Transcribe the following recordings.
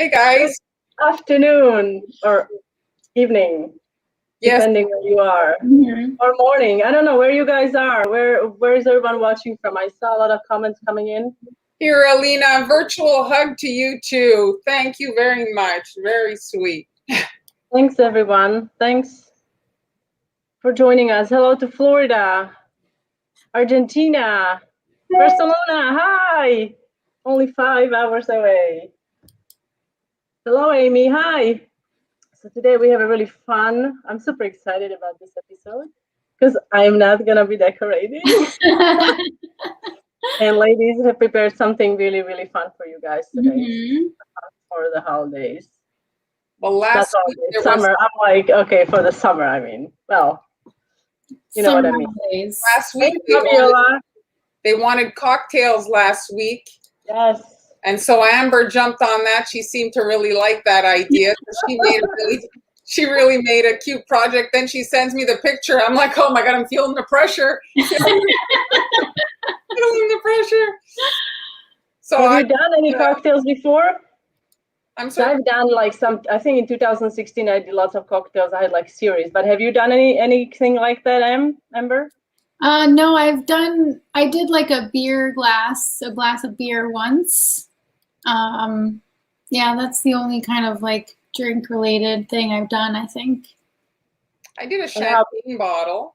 Hey guys. Good afternoon or evening, depending where you are, or morning. I don't know where you guys are. Where is everyone watching from? I saw a lot of comments coming in. Here, Alina, virtual hug to you too. Thank you very much. Very sweet. Thanks, everyone. Thanks for joining us. Hello to Florida, Argentina, Barcelona. Hi. Only 5 hours away. Hello, Amy. Hi. So today we have a really fun, I'm super excited about this episode because I'm not going to be decorating. And ladies have prepared something really, really fun for you guys today for the holidays. Well, last week there summer. I'm like, okay, for the summer, I mean, well, you know what I mean. Days. Last week they wanted cocktails last week. Yes. And so Amber jumped on that. She seemed to really like that idea. She really made a cute project. Then she sends me the picture. I'm like, oh my God, I'm feeling the pressure. Feeling the pressure. So have you done any cocktails before? I'm sorry. I've done like I think in 2016 I did lots of cocktails. I had like series, but have you done anything like that, Amber? No, I did like a glass of beer once. Yeah, that's the only kind of like drink related thing I've done, I think. I did a champagne bottle.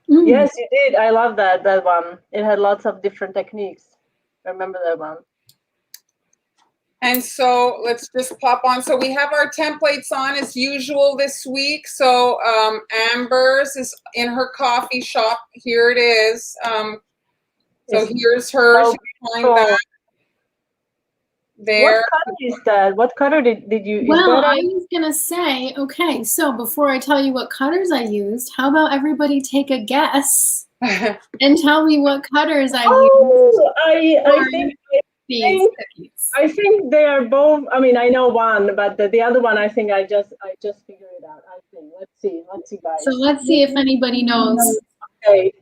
Yes, you did. I love that one. It had lots of different techniques. I remember that one. And so let's just pop on. So we have our templates on as usual this week. So Amber's is in her coffee shop. Here it is. So here's hers. You can find that. There. What color is that? What color did you use? Well, I was going to say, okay, so before I tell you what cutters I used, how about everybody take a guess and tell me what cutters I used? I think they are both. I mean, I know one, but the other one, I think I just figured it out. I think. Let's see, guys. So let's see if anybody knows. Okay.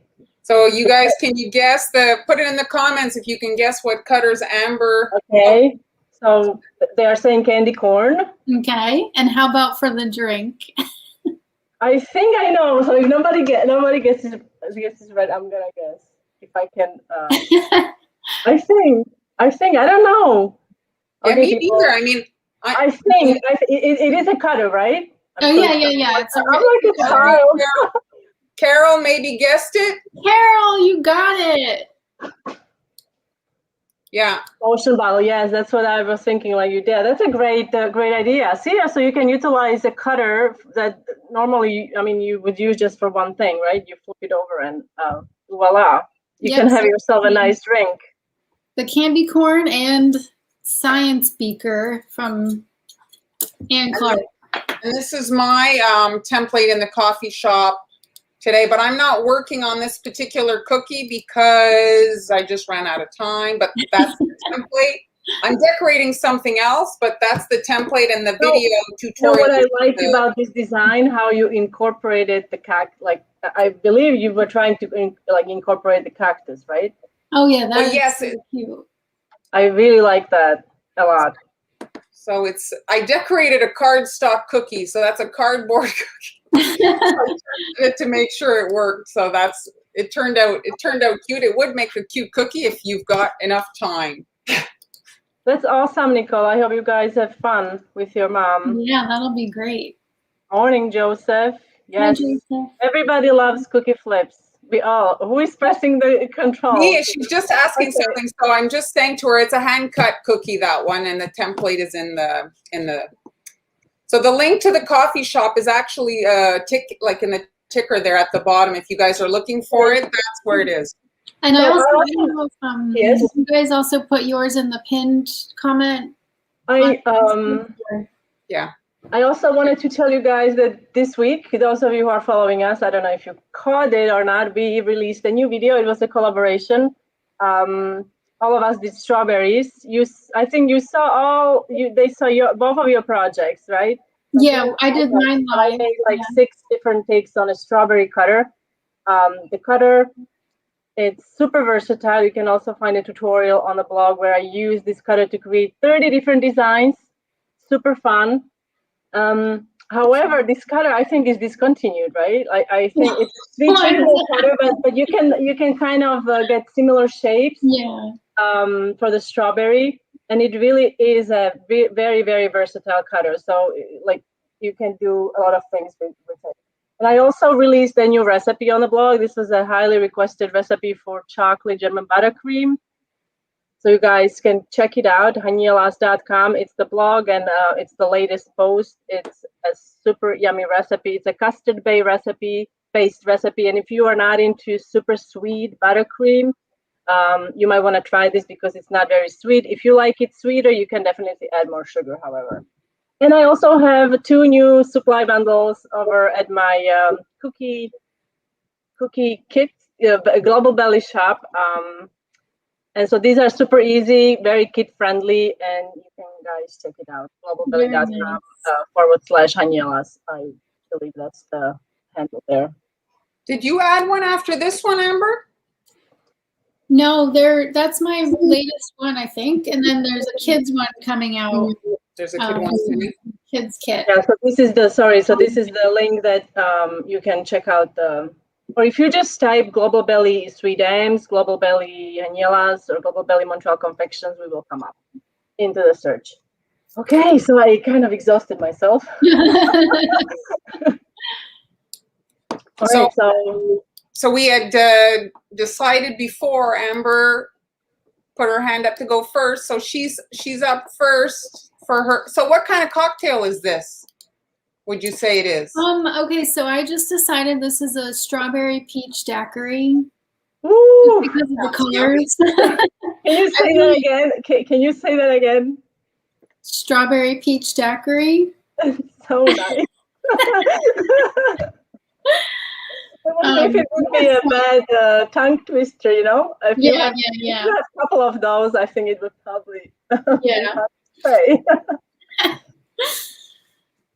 So you guys, can you guess put it in the comments if you can guess what cutters Amber. Okay. So they are saying candy corn. Okay. And how about for the drink? I think I know. So if nobody guesses right, I'm gonna guess if I can. I think I don't know. Yeah, me neither. I mean, I think it is a cutter, right? Yeah. It's I'm like a child. Carol maybe guessed it. Carol, you got it. Yeah. Ocean bottle. Yes, that's what I was thinking. Like you did. That's a great idea. See, so you can utilize a cutter that normally, I mean, you would use just for one thing, right? You flip it over and voila, you can have yourself a nice drink. The candy corn and science beaker from Ann Clark. And this is my template in the coffee shop today, but I'm not working on this particular cookie because I just ran out of time, but that's the template. I'm decorating something else, but that's the template and the video tutorial. You know what I like about this design, how you incorporated the like I believe you were trying to incorporate the cactus, right? Oh yeah, that's so cute. I really like that a lot. So I decorated a cardstock cookie, so that's a cardboard cookie to make sure it worked. So it turned out cute. It would make a cute cookie if you've got enough time. That's awesome, Nicole. I hope you guys have fun with your mom. Yeah, that'll be great. Morning, Joseph. Yes. Hi, Joseph. Everybody loves cookie flips. Who is pressing the control? Me, she's just asking something, so I'm just saying to her, it's a hand-cut cookie, that one, and the template is in the. So the link to the coffee shop is actually like in the ticker there at the bottom. If you guys are looking for it, that's where it is. And I also know if you guys also put yours in the pinned comment. Yeah. I also wanted to tell you guys that this week, those of you who are following us, I don't know if you caught it or not, we released a new video. It was a collaboration. All of us did strawberries. I think you saw they saw both of your projects, right? Yeah, I did mine live. I made like 6 different takes on a strawberry cutter. The cutter, it's super versatile. You can also find a tutorial on the blog where I use this cutter to create 30 different designs. super fun. However, this cutter I think is discontinued, right? I think it's a treatable cutter, but you can kind of get similar shapes. Yeah. For the strawberry, and it really is a very, very versatile cutter. So like you can do a lot of things with it. And I also released a new recipe on the blog. This was a highly requested recipe for chocolate German buttercream. So you guys can check it out, hanielas.com. It's the blog, and it's the latest post. It's a super yummy recipe. It's a based recipe. And if you are not into super sweet buttercream, you might want to try this because it's not very sweet. If you like it sweeter, you can definitely add more sugar, however. And I also have 2 new supply bundles over at my cookie kit, Global Belly shop. And so these are super easy, very kid friendly, and you can guys check it out. Globalbelly.com /Hanielas. I believe that's the handle there. Did you add one after this one, Amber? No, that's my latest one, I think. And then there's a kids one coming out. There's a kid one too. Kids kit. Yeah, so this is the link that you can check out or if you just type Global Belly Sweet Ams, Global Belly Hanielas, or Global Belly Montreal Confections, we will come up into the search. Okay, so I kind of exhausted myself. So we had decided before Amber put her hand up to go first. So she's up first for her. So what kind of cocktail is this? Would you say it is? Okay, so I just decided this is a strawberry peach daiquiri. Ooh, because of the colors. Can you say that again? Can you say that again? Strawberry peach daiquiri. So nice. I wonder if it would be a bad tongue twister, you know? If you have a couple of those, I think it would probably say.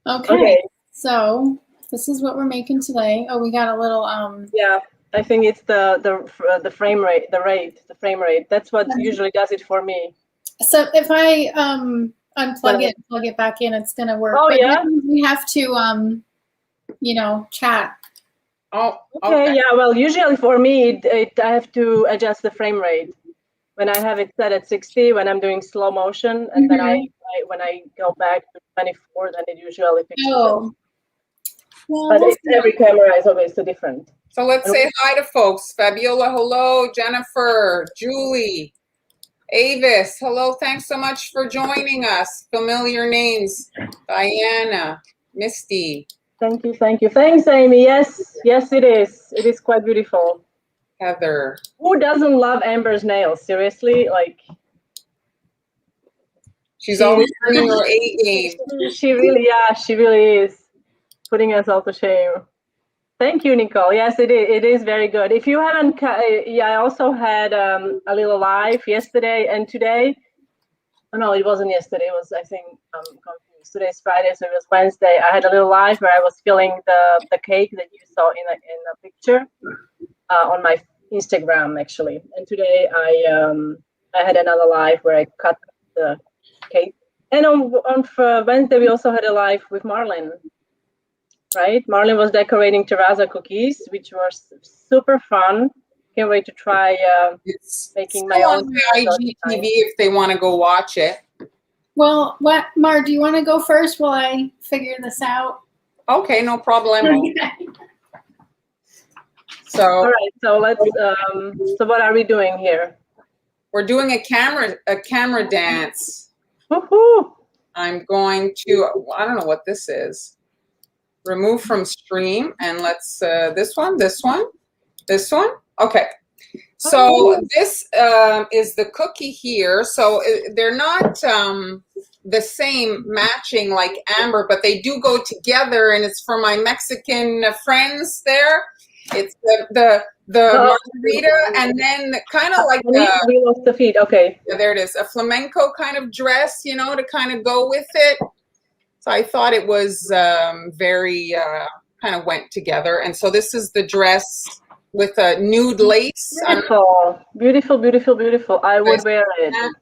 Okay, so this is what we're making today. Oh, we got a little Yeah, I think it's the frame rate, the frame rate. That's what usually does it for me. So if I unplug it, plug it back in, it's gonna work. Oh, but yeah. we have to chat. Oh, okay. Yeah, well, usually for me, I have to adjust the frame rate. When I have it set at 60, when I'm doing slow motion, and then when I go back to 24, then it usually fixes it. Well, but every camera is obviously different. So let's say hi to folks. Fabiola, hello. Jennifer, Julie, Avis, hello. Thanks so much for joining us. Familiar names. Diana, Misty. Thank you. Thanks, Amy. Yes, it is. It is quite beautiful. Heather. Who doesn't love Amber's nails? Seriously, like she's always bringing her A game. She really is putting us all to shame. Thank you, Nicole. Yes, it is. It is very good. If you haven't, I also had a little live yesterday and today. Oh, no, it wasn't yesterday. It was, I think, confused. Today's Friday, so it was Wednesday. I had a little live where I was filling the cake that you saw in a picture on my Instagram, actually. And today I had another live where I cut the cake. And on Wednesday we also had a live with Marlyn. Right, Marlyn was decorating terrazza cookies, which were super fun. Can't wait to try making my own. IGTV if they want to go watch it. Well, Mar, do you want to go first while I figure this out? Okay, no problem. So all right, so let's. So what are we doing here? We're doing a camera dance. Woohoo! I'm going to. I don't know what this is. Remove from stream, and let's this one. Okay, so this is the cookie here. So they're not the same matching like Amber, but they do go together, and it's for my Mexican friends there. It's the margarita, and then kind of like we lost the feed. Okay, yeah, there it is, a flamenco kind of dress, you know, to kind of go with it. So I thought it was very kind of went together. And so this is the dress with a nude lace. Beautiful. I would wear it.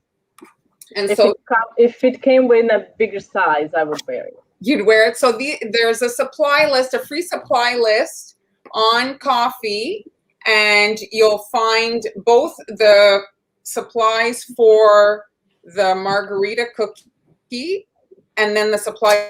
And if so if it came with a bigger size, I would wear it. you'd wear it. So there's a supply list, a free supply list on coffee, and you'll find both the supplies for the margarita cookie and then the supplies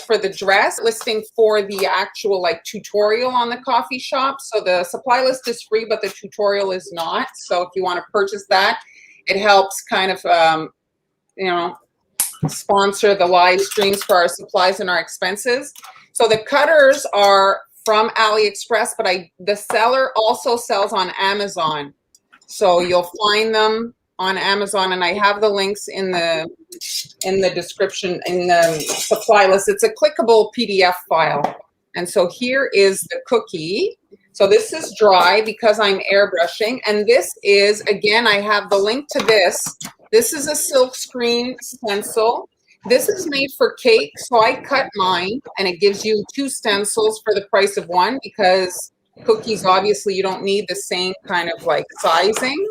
for the dress, listing for the actual like tutorial on the coffee shop. So the supply list is free, but the tutorial is not. So if you want to purchase that, it helps kind of, you know, sponsor the live streams for our supplies and our expenses. So the cutters are from AliExpress, but the seller also sells on Amazon. So you'll find them on Amazon, and I have the links in the description, in the supply list. It's a clickable PDF file. And so here is the cookie. So this is dry because I'm airbrushing. And this is, again, I have the link to this. This is a silk screen stencil. This is made for cake. So I cut mine, and it gives you 2 stencils for the price of 1, because cookies, obviously, you don't need the same kind of like sizing.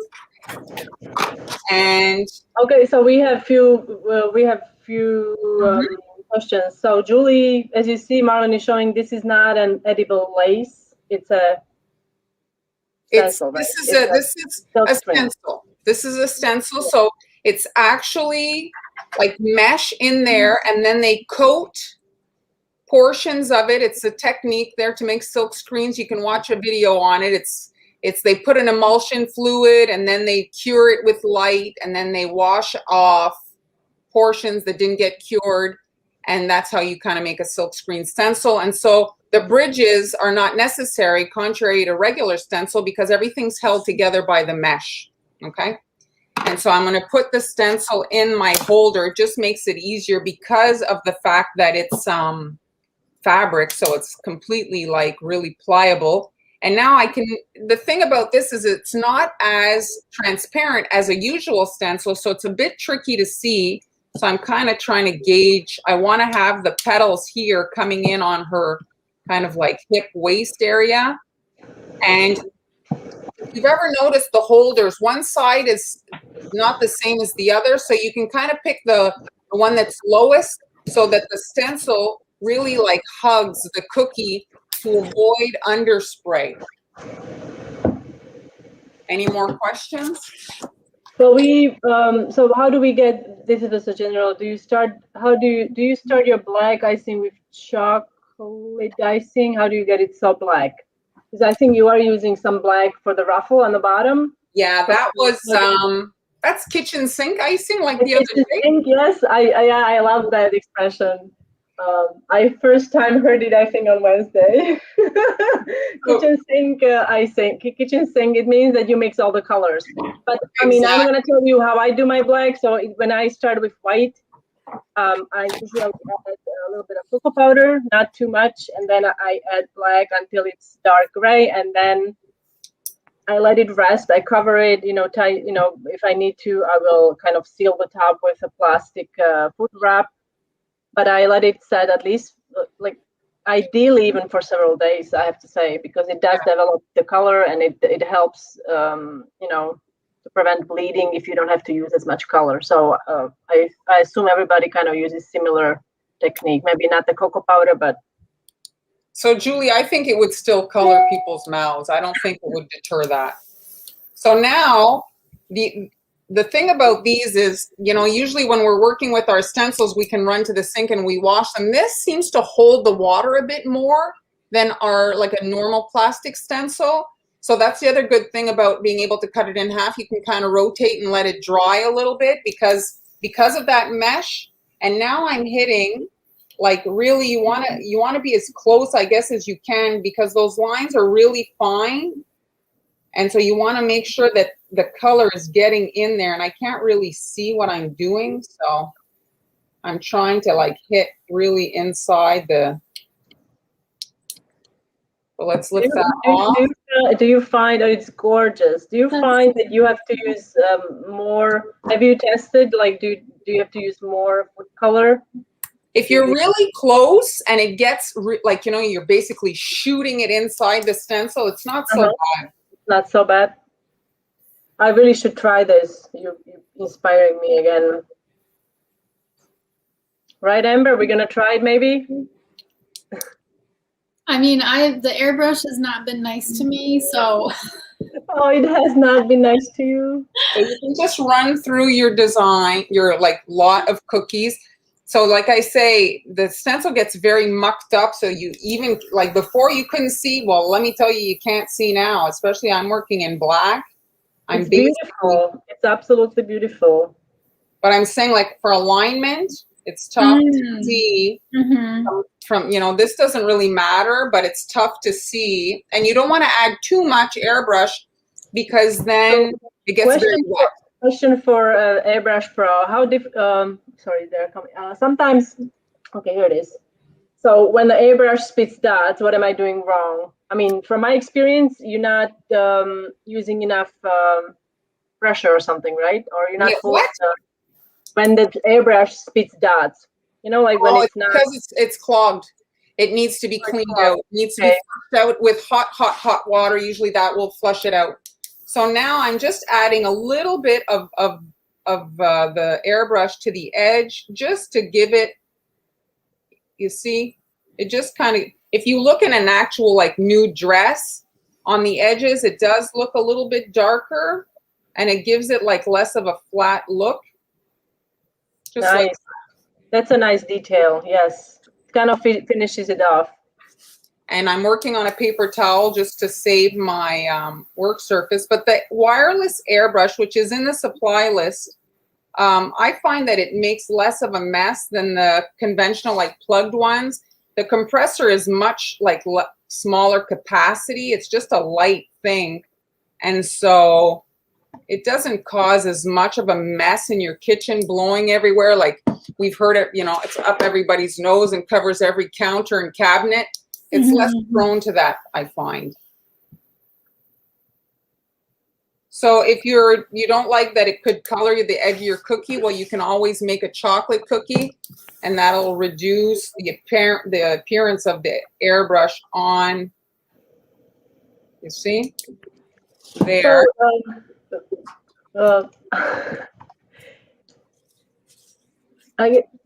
And okay, so we have few questions. So Julie, as you see, Marlyn is showing this is not an edible lace. It's a stencil, right? This is a stencil. This is a stencil. So it's actually like mesh in there, and then they coat portions of it. It's a technique there to make silk screens. You can watch a video on it. They put an emulsion fluid, and then they cure it with light, and then they wash off portions that didn't get cured, and that's how you kind of make a silk screen stencil. And so the bridges are not necessary, contrary to regular stencil, because everything's held together by the mesh, okay? And so I'm going to put the stencil in my holder. It just makes it easier because of the fact that it's fabric, so it's completely like really pliable. And now the thing about this is it's not as transparent as a usual stencil, so it's a bit tricky to see. So I'm kind of trying to gauge. I want to have the petals here coming in on her kind of like hip waist area. And if you've ever noticed the holders, one side is not the same as the other, so you can kind of pick the one that's lowest so that the stencil really like hugs the cookie to avoid underspray. Any more questions? So so how do we get, this is just a general, do you start your black icing with chocolate icing? How do you get it so black? Because I think you are using some black for the ruffle on the bottom. Yeah, that was that's kitchen sink icing, like the other day. Sink, yes, I love that expression. I first time heard it, I think, on Wednesday. Kitchen sink icing. Kitchen sink, it means that you mix all the colors. But I mean, I'm going to tell you how I do my black. So when I start with white, I usually add a little bit of cocoa powder, not too much, and then I add black until it's dark gray, and then I let it rest. I cover it, if I need to, I will kind of seal the top with a plastic food wrap. But I let it set at least, like, ideally even for several days, I have to say, because it does develop the color, and it helps, to prevent bleeding if you don't have to use as much color. So I assume everybody kind of uses similar technique, maybe not the cocoa powder, but. So Julie, I think it would still color people's mouths. I don't think it would deter that. So now the thing about these is, usually when we're working with our stencils, we can run to the sink and we wash them. This seems to hold the water a bit more than like a normal plastic stencil. So that's the other good thing about being able to cut it in half. You can kind of rotate and let it dry a little bit because of that mesh. And now I'm hitting, like, really, you want to be as close, I guess, as you can, because those lines are really fine. And so you want to make sure that the color is getting in there, and I can't really see what I'm doing. So I'm trying to like hit really inside the, so let's lift that off. Do you find, it's gorgeous. Do you find that you have to use more, have you tested, like, do you have to use more food color? If you're really close and it gets like, you're basically shooting it inside the stencil, it's not so bad. Not so bad. I really should try this. You're inspiring me again. Right, Amber? We're gonna try it maybe? I mean, the airbrush has not been nice to me, so. Oh, it has not been nice to you. So you can just run through your design, your like lot of cookies. So like I say, the stencil gets very mucked up. So you even like before you couldn't see. Well, let me tell you, you can't see now. Especially I'm working in black. It's beautiful. It's absolutely beautiful. But I'm saying like for alignment, it's tough to see from, you know, this doesn't really matter, but it's tough to see. And you don't want to add too much airbrush because then it gets very wet. Question for Airbrush Pro. How sorry, they're coming. Sometimes, okay, here it is. So when the airbrush spits dots, what am I doing wrong? I mean, from my experience, you're not using enough pressure or something, right? Or you're not when the airbrush spits dots. You know, like when it's not, because it's clogged. It needs to be cleaned out. It needs to be flushed out with hot water. Usually that will flush it out. So now I'm just adding a little bit of the airbrush to the edge just to give it, you see, it just kind of, if you look in an actual like nude dress on the edges, it does look a little bit darker and it gives it like less of a flat look. Just nice. Like, that's a nice detail. Yes, it kind of finishes it off. and I'm working on a paper towel just to save my work surface. But the wireless airbrush, which is in the supply list, I find that it makes less of a mess than the conventional like plugged ones. The compressor is much like smaller capacity. It's just a light thing. And so it doesn't cause as much of a mess in your kitchen, blowing everywhere. Like we've heard it, you know, it's up everybody's nose and covers every counter and cabinet. It's less prone to that, I find. So if you don't like that it could color the edge of your cookie, well, you can always make a chocolate cookie, and that'll reduce the appearance of the airbrush on. You see there. So,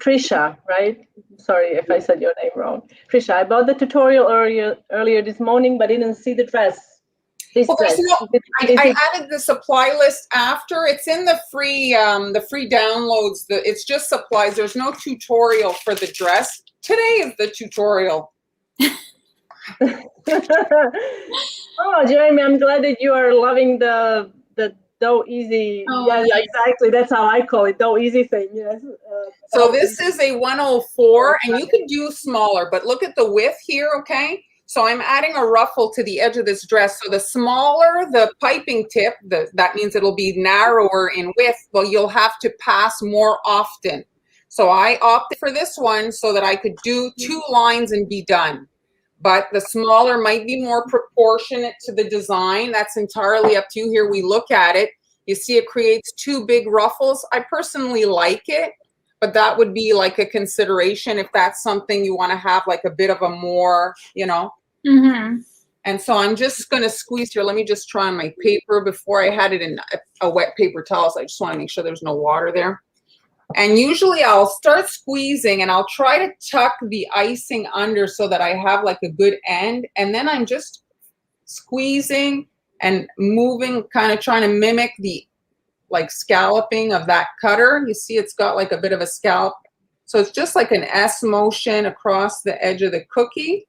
Trisha, right? Sorry if I said your name wrong. Trisha, I bought the tutorial earlier this morning, but didn't see the dress. I added the supply list after. It's in the free downloads. It's just supplies. There's no tutorial for the dress. Today is the tutorial. Oh, Jeremy, I'm glad that you are loving the dough easy. Oh, yeah, exactly. That's how I call it, dough easy thing. Yes. So this is a 104, and you can do smaller, but look at the width here, okay? So I'm adding a ruffle to the edge of this dress. So the smaller the piping tip, that means it'll be narrower in width. Well, you'll have to pass more often. So I opted for this one so that I could do 2 lines and be done. But the smaller might be more proportionate to the design. That's entirely up to you. Here we look at it. You see it creates 2 big ruffles. I personally like it, but that would be like a consideration if that's something you want to have like a bit of a more, you know. And so I'm just going to squeeze here. Let me just try on my paper before I had it in a wet paper towel. So I just want to make sure there's no water there. And usually I'll start squeezing and I'll try to tuck the icing under so that I have like a good end. And then I'm just squeezing and moving, kind of trying to mimic the like scalloping of that cutter. You see it's got like a bit of a scallop. So it's just like an S motion across the edge of the cookie.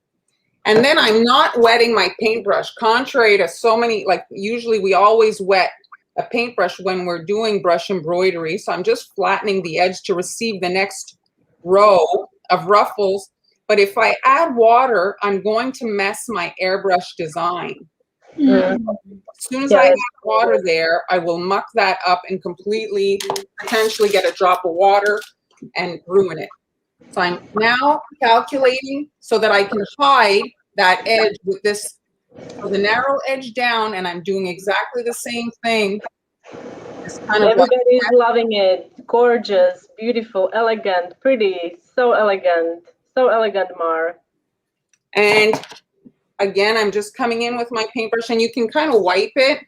And then I'm not wetting my paintbrush, contrary to so many, like usually we always wet a paintbrush when we're doing brush embroidery. So I'm just flattening the edge to receive the next row of ruffles. But if I add water, I'm going to mess my airbrush design. As soon as I have water there, I will muck that up and completely, potentially get a drop of water and ruin it. So I'm now calculating so that I can hide that edge with this, so the narrow edge down, and I'm doing exactly the same thing. Everybody's loving it. Gorgeous, beautiful, elegant, pretty, so elegant, Mar. And again, I'm just coming in with my paintbrush, and you can kind of wipe it.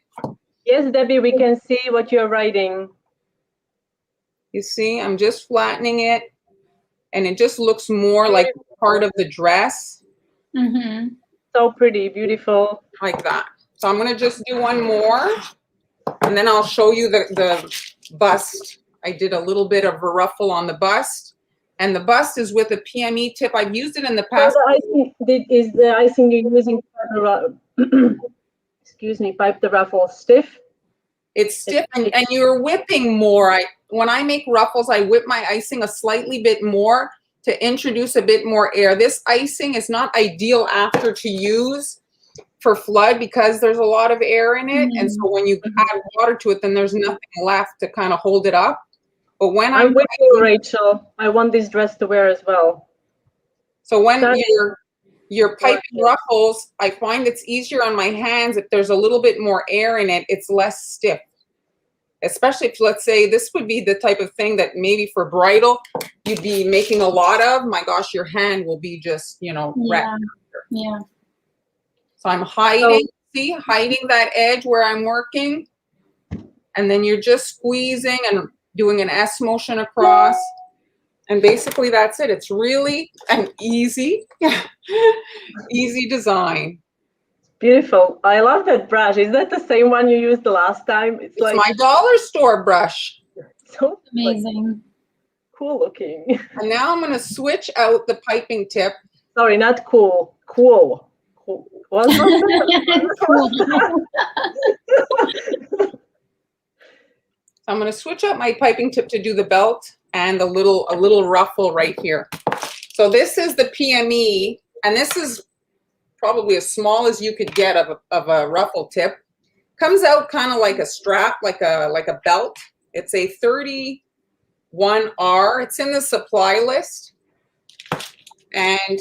Yes, Debbie, we can see what you're writing. You see, I'm just flattening it, and it just looks more like part of the dress. Mm-hmm. So pretty, beautiful. Like that. So I'm gonna just do one more, and then I'll show you the bust. I did a little bit of a ruffle on the bust, and the bust is with a PME tip. I've used it in the past. So is the icing you're using, excuse me, pipe the ruffle stiff? It's stiff, and you're whipping more. When I make ruffles, I whip my icing a slightly bit more to introduce a bit more air. This icing is not ideal after to use for flood because there's a lot of air in it. And so when you add water to it, then there's nothing left to kind of hold it up. But when I'm with you, Rachel. I want this dress to wear as well. So when you're piping ruffles, I find it's easier on my hands if there's a little bit more air in it, it's less stiff. Especially if, let's say, this would be the type of thing that maybe for bridal, you'd be making a lot of. My gosh, your hand will be just, you know, wrecked. Yeah. So I'm hiding, see, hiding that edge where I'm working. And then you're just squeezing and doing an S motion across. And basically that's it. It's really an easy, easy design. Beautiful. I love that brush. Is that the same one you used the last time? It's like my dollar store brush. So amazing. Like, cool looking. And now I'm going to switch out the piping tip. Sorry, not cool. Cool. Cool. What's Cool. I'm going to switch up my piping tip to do the belt and a little ruffle right here. So this is the PME, and this is probably as small as you could get of a ruffle tip. Comes out kind of like a strap, like a belt. It's a 31R. It's in the supply list. And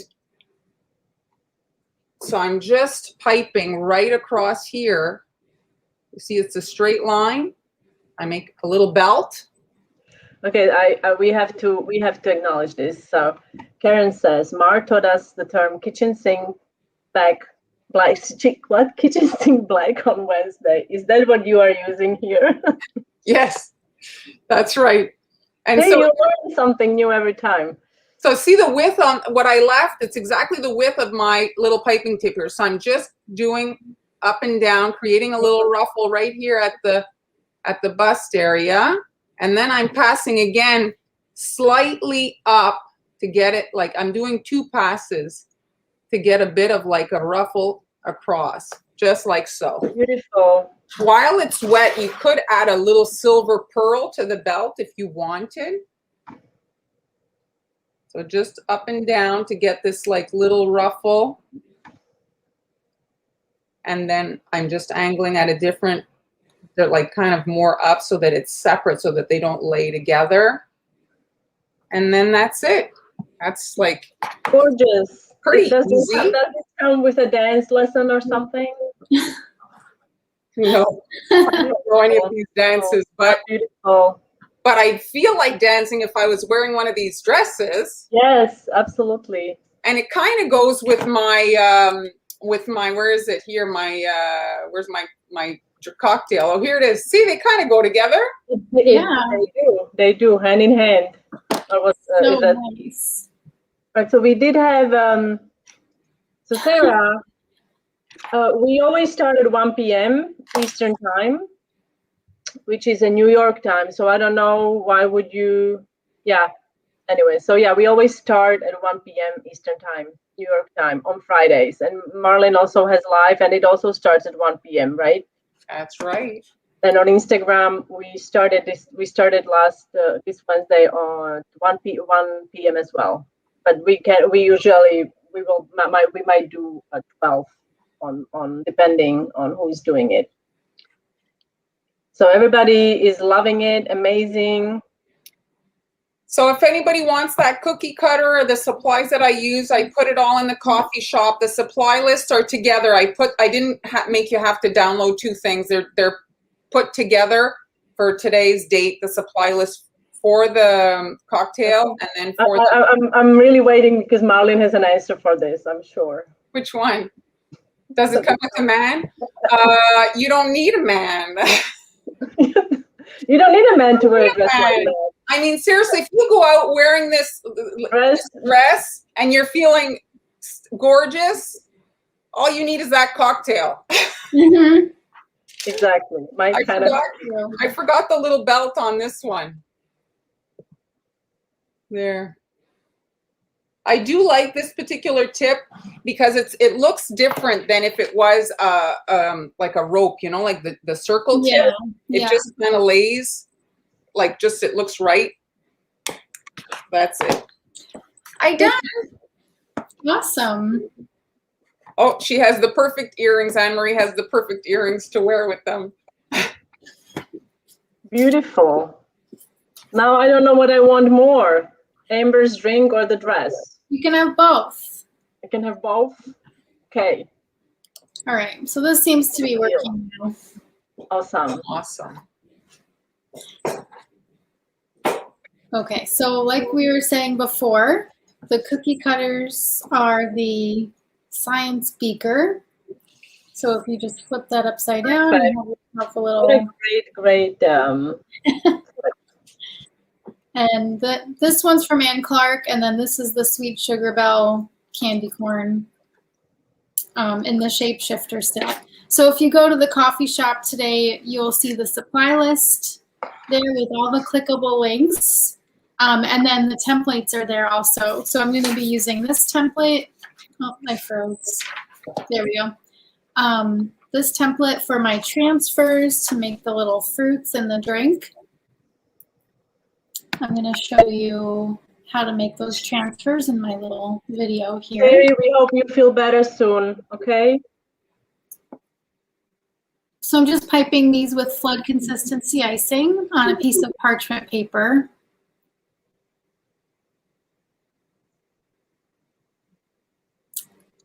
so I'm just piping right across here. You see it's a straight line. I make a little belt. Okay, we have to acknowledge this. So Karen says, Mar taught us the term kitchen sink black, kitchen sink black on Wednesday. Is that what you are using here? Yes, that's right. And hey, so you learn something new every time. So see the width on what I left? It's exactly the width of my little piping tip here. So I'm just doing up and down, creating a little ruffle right here at the bust area. And then I'm passing again slightly up to get it, like I'm doing 2 passes to get a bit of like a ruffle across, just like so. Beautiful. While it's wet, you could add a little silver pearl to the belt if you wanted. So just up and down to get this like little ruffle. And then I'm just angling at a different, they're like kind of more up so that it's separate so that they don't lay together. And then that's it. That's like gorgeous. Pretty does easy. Does it come with a dance lesson or something? No, I don't know any of these dances, but beautiful. But I'd feel like dancing if I was wearing one of these dresses. Yes, absolutely. And it kind of goes with my where is it here? My where's my cocktail? Oh, here it is. See, they kind of go together. Yeah, they do hand in hand. So nice. Right. So we did have so Sarah. We always start at 1 p.m. Eastern time, which is a New York time. So I don't know why would you, yeah. Anyway, so yeah, we always start at 1 p.m. Eastern time, New York time on Fridays. And Marlyn also has live, and it also starts at 1 p.m. Right? That's right. And on Instagram, we started last this Wednesday on 1 p.m. as well. But we might do at 12 on depending on who's doing it. So everybody is loving it, amazing. So if anybody wants that cookie cutter or the supplies that I use, I put it all in the coffee shop. The supply lists are together. I didn't make you have to download 2 things. They're put together for today's date. The supply list for the cocktail and then for I'm really waiting because Marlyn has an answer for this, I'm sure. Which one? Does it come with a man? You don't need a man. You don't need a man to wear a dress like that. I mean, seriously, if you go out wearing this dress and you're feeling gorgeous, all you need is that cocktail. Mm-hmm. Exactly. I forgot the little belt on this one. There. I do like this particular tip because it looks different than if it was like a rope, you know, like the circle tip. It just kind of lays like it looks right. That's it. I done. Awesome. Oh, she has the perfect earrings. Anne-Marie has the perfect earrings to wear with them. Beautiful. Now I don't know what I want more. Amber's drink or the dress? You can have both. I can have both? Okay. All right. So this seems to be working now. Awesome. Awesome. Okay. So like we were saying before, the cookie cutters are the science beaker. So if you just flip that upside down and have yourself a little... What a great... And this one's from Ann Clark, and then this is the Sweet Sugar Bell candy corn in the shapeshifter set. So if you go to the coffee shop today, you'll see the supply list there with all the clickable links. And then the templates are there also. So I'm going to be using this template. Oh, I froze. There we go. This template for my transfers to make the little fruits in the drink. I'm going to show you how to make those transfers in my little video here. Mary, we hope you feel better soon, okay? So I'm just piping these with flood consistency icing on a piece of parchment paper.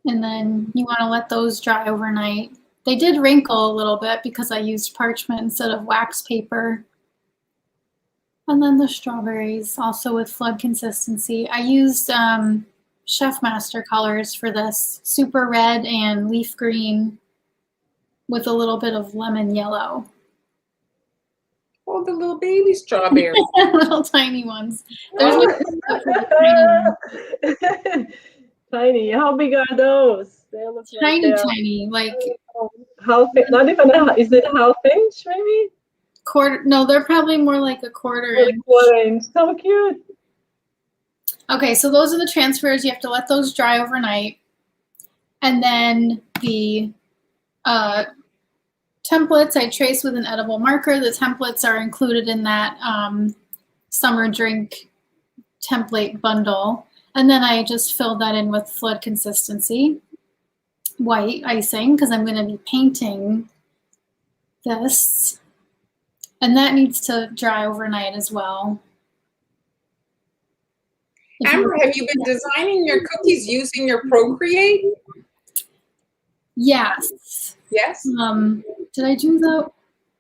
And then you want to let those dry overnight. They did wrinkle a little bit because I used parchment instead of wax paper. And then the strawberries, also with flood consistency. I used Chef Master colors for this, super red and leaf green with a little bit of lemon yellow. Oh, the little baby strawberries. Little tiny ones. There's no tiny. How big are those? They look tiny, like half. Not even is it half inch, maybe? Quarter. No, they're probably more like a quarter inch. Quarter inch. So cute. Okay, so those are the transfers. You have to let those dry overnight, and then the templates I trace with an edible marker. The templates are included in that summer drink template bundle. And then I just filled that in with flood consistency, white icing, because I'm going to be painting this. And that needs to dry overnight as well. Amber, have you been designing your cookies using your Procreate? Yes. Yes. Did I do that?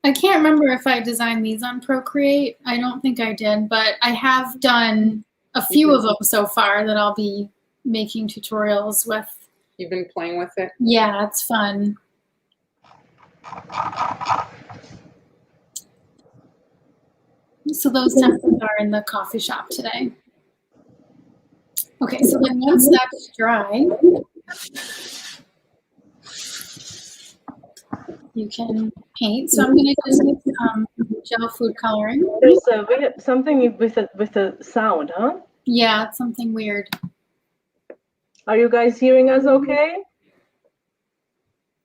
I can't remember if I designed these on Procreate. I don't think I did, but I have done a few of them so far that I'll be making tutorials with. You've been playing with it? Yeah, it's fun. So those templates are in the coffee shop today. Okay, so then once that's dry, you can paint. So I'm going to use gel food coloring. There's something with a sound, huh? Yeah, it's something weird. Are you guys hearing us okay?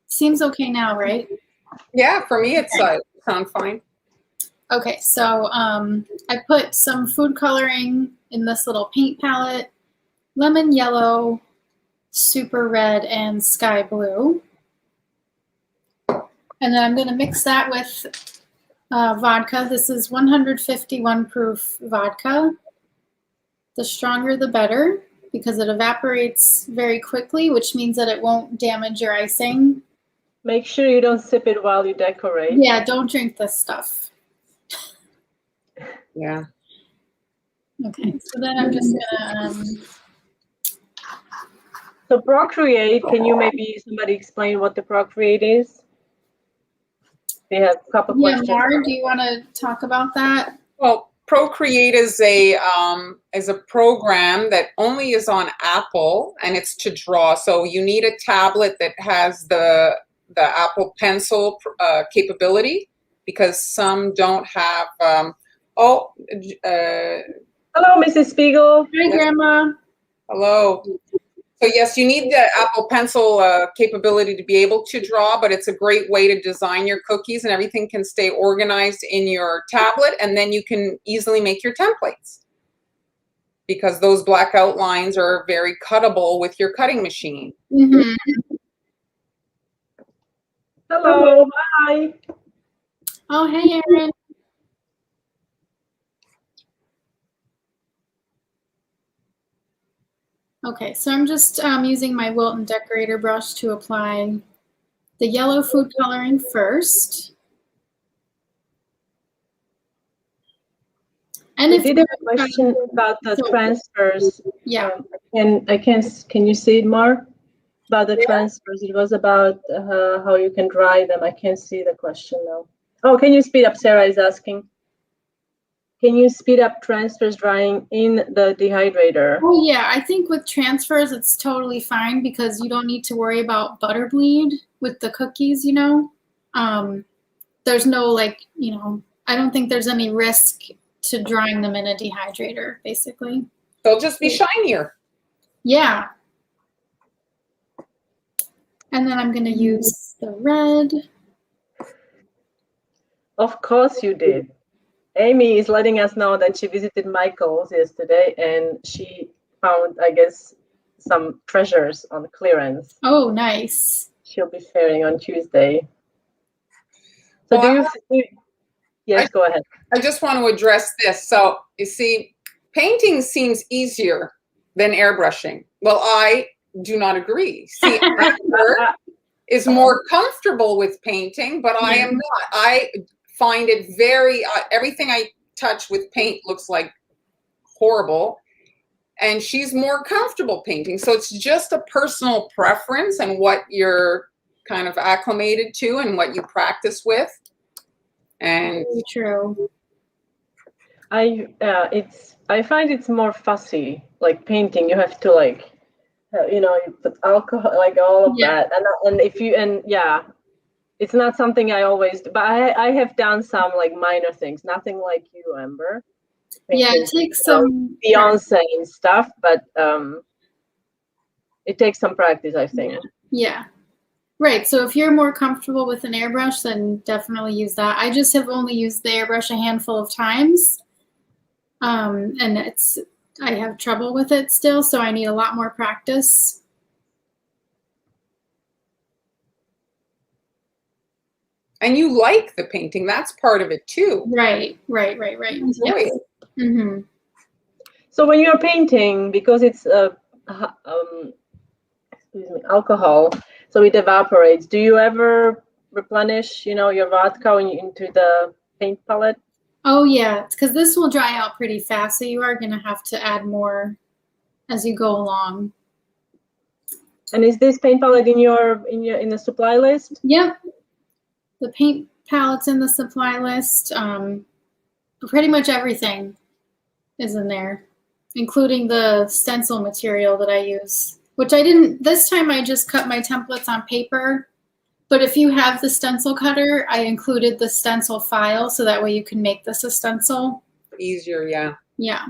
Seems okay now, right? Yeah, for me it's sound fine. Okay, so I put some food coloring in this little paint palette, lemon yellow, super red, and sky blue. And then I'm going to mix that with vodka. This is 151 proof vodka. The stronger the better, because it evaporates very quickly, which means that it won't damage your icing. Make sure you don't sip it while you decorate. Yeah, don't drink this stuff. Yeah. Okay, so then I'm just gonna So Procreate, can you maybe somebody explain what the Procreate is? We have a couple Yeah, questions. Mar, do you want to talk about that? Well, Procreate is a program that only is on Apple, and it's to draw. So you need a tablet that has the Apple Pencil capability, because some don't have. Hello, Mrs. Spiegel. Hi, Grandma. Hello. So yes, you need the Apple Pencil capability to be able to draw, but it's a great way to design your cookies, and everything can stay organized in your tablet, and then you can easily make your templates, because those black outlines are very cuttable with your cutting machine. Mm-hmm. Hello, hi. Oh, hey, Erin. Okay, so I'm just using my Wilton decorator brush to apply the yellow food coloring first. And We if did have a question about the transfers. Yeah. Can you see it more about the transfers? It was about how you can dry them. I can't see the question now. Oh, can you speed up? Sarah is asking. Can you speed up transfers drying in the dehydrator? Oh yeah, I think with transfers it's totally fine, because you don't need to worry about butter bleed with the cookies, you know. There's no, like, you know, I don't think there's any risk to drying them in a dehydrator, basically. They'll just be shinier. Yeah. And then I'm gonna use the red. Of course you did. Amy is letting us know that she visited Michael's yesterday and she found, I guess, some treasures on clearance. Oh, nice. She'll be sharing on Tuesday. So Well, yes, go ahead. I just want to address this. So you see, painting seems easier than airbrushing. Well, I do not agree. See, Amber is more comfortable with painting, but I am not. I find it very, everything I touch with paint looks like horrible. And she's more comfortable painting. So it's just a personal preference and what you're kind of acclimated to and what you practice with. And Very true. I find it's more fussy, like painting. You have to like, you know, you put alcohol, like all of that, and if you it's not something I always do. But I have done some like minor things, nothing like you, Amber. Yeah, it takes some Beyonce and stuff, but it takes some practice, I think. Yeah. Right. So if you're more comfortable with an airbrush, then definitely use that. I just have only used the airbrush a handful of times. And I have trouble with it still, so I need a lot more practice. And you like the painting, that's part of it too. Right. Enjoy it. Mm-hmm. So when you're painting, because it's alcohol, so it evaporates, do you ever replenish, you know, your vodka into the paint palette? Oh yeah, because this will dry out pretty fast, so you are going to have to add more as you go along. And is this paint palette in the supply list? Yep. The paint palette's in the supply list. Pretty much everything is in there, including the stencil material that I use, which I didn't, this time I just cut my templates on paper. But if you have the stencil cutter, I included the stencil file, so that way you can make this a stencil. Easier, yeah. Yeah.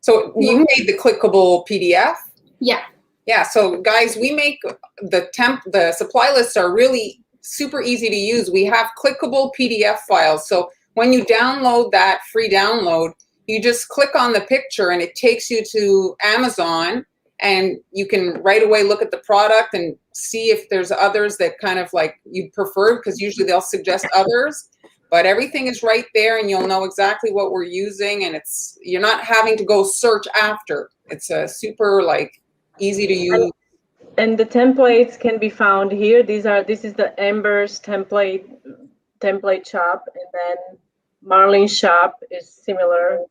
So you made the clickable PDF? Yeah. Yeah, so guys, we make the supply lists are really super easy to use. We have clickable PDF files. So when you download that free download, you just click on the picture and it takes you to Amazon, and you can right away look at the product and see if there's others that kind of like you prefer, because usually they'll suggest others. But everything is right there, and you'll know exactly what we're using, and you're not having to go search after. It's a super like easy to use. And the templates can be found here. This is the Amber's template shop, and then Marlyn's shop is similar,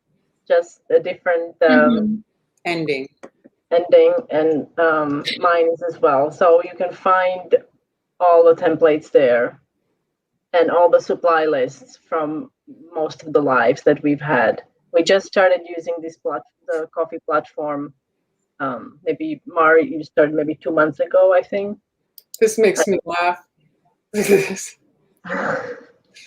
just a different Ending. ending, and mine is as well. So you can find all the templates there and all the supply lists from most of the lives that we've had. We just started using the coffee platform. Maybe Mari, you started maybe 2 months ago, I think. This makes me laugh. What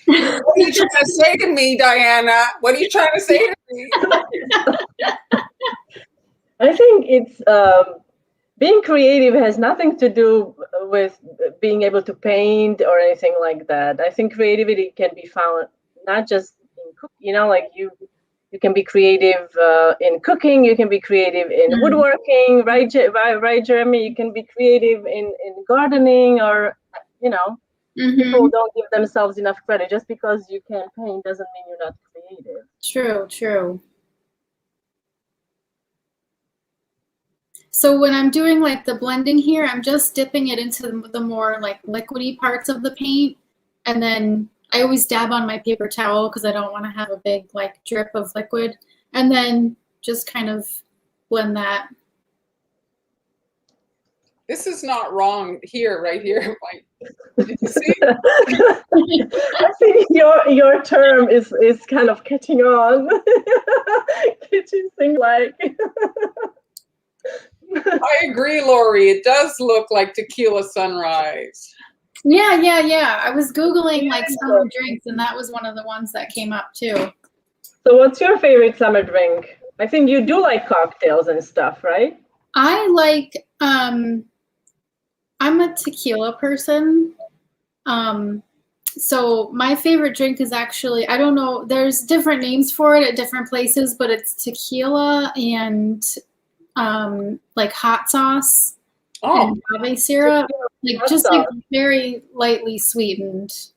are you trying to say to me, Diana? What are you trying to say to me? I think it's being creative has nothing to do with being able to paint or anything like that. I think creativity can be found not just in cooking, like you can be creative in cooking, you can be creative in woodworking, right, Jeremy? You can be creative in gardening, or people don't give themselves enough credit. Just because you can paint doesn't mean you're not creative. True. So when I'm doing like the blending here, I'm just dipping it into the more like liquidy parts of the paint. And then I always dab on my paper towel because I don't want to have a big like drip of liquid. And then just kind of blend that. This is not wrong here, right here. Did you see? I think your term is kind of catching on. Kitchen thing like. I agree, Lori. It does look like tequila sunrise. Yeah. I was Googling like summer drinks, and that was one of the ones that came up too. So what's your favorite summer drink? I think you do like cocktails and stuff, right? I like, I'm a tequila person. So my favorite drink is actually, I don't know, there's different names for it at different places, but it's tequila and like hot sauce and agave syrup, like just like very lightly sweetened.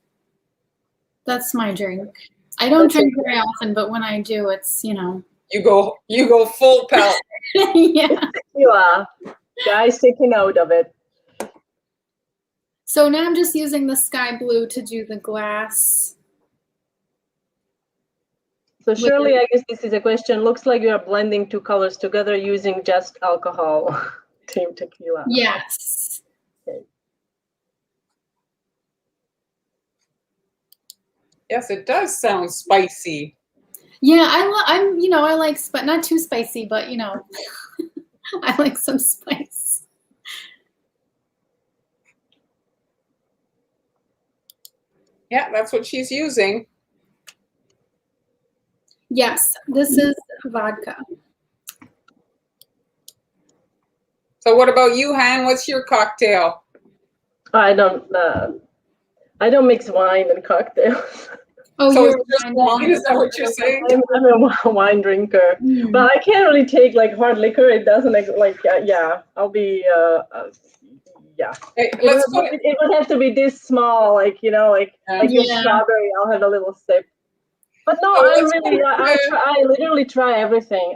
That's my drink. I don't drink very often, but when I do, it's, You go full pelt. Yeah. Tequila. Guys, take a note of it. So now I'm just using the sky blue to do the glass. So Shirley, I guess this is a question. Looks like you are blending two colors together using just alcohol. Team tequila. Yes. Okay. Yes, it does sound spicy. Yeah, I like not too spicy, but I like some spice. Yeah, that's what she's using. Yes, this is vodka. So what about you, Han? What's your cocktail? I don't mix wine and cocktails. Oh, So you're it's just wine? Is that what you're saying? I'm a wine drinker, but I can't really take like hard liquor. It doesn't I'll be yeah. Hey, it would have to be this small, like your strawberry. I'll have a little sip. But no, I literally try everything.